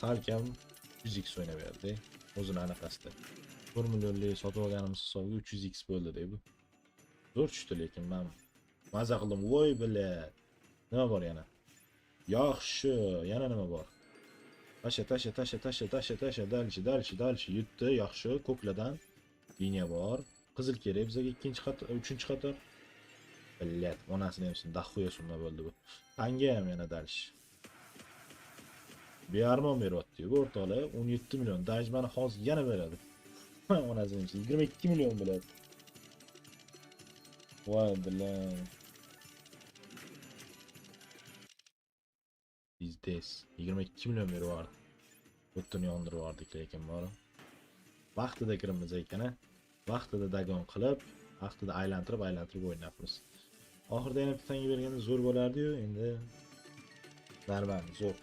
salkam 100x o'ynaverdi. O'zini anaqasida. 1 millionlik sotib olganimiz hisobiga 300x bo'ldi deb bu. Zo'r tushdi lekin men maza qildim. Voy bile. Nima bor yana? Yaxshi, yana nima bor? Tasha, dalchi, yutdi, yaxshi, ko'kladan liniya bor. Qizil kerak bizga ikkinchi qator, uchinchi qator. Billat, onasini hamsin, daxuya summa bo'ldi bu. Tanga ham yana dalchi. Bearmon beryapti-ku o'rtoqlar, 17 million. Dajmani hozir yana beradi. Onasini hamsin, 22 million bo'ladi. Voy bilan. Bizdes 22 million beryapti. Butun yondirib yubordik lekin bor. Vaqtida kirimiz ekan, vaqtida dagon qilib, vaqtida aylantirib o'ynayapmiz. Oxirida yana bitta tanga berganda zo'r bo'lardi-yu, endi darman zo'r.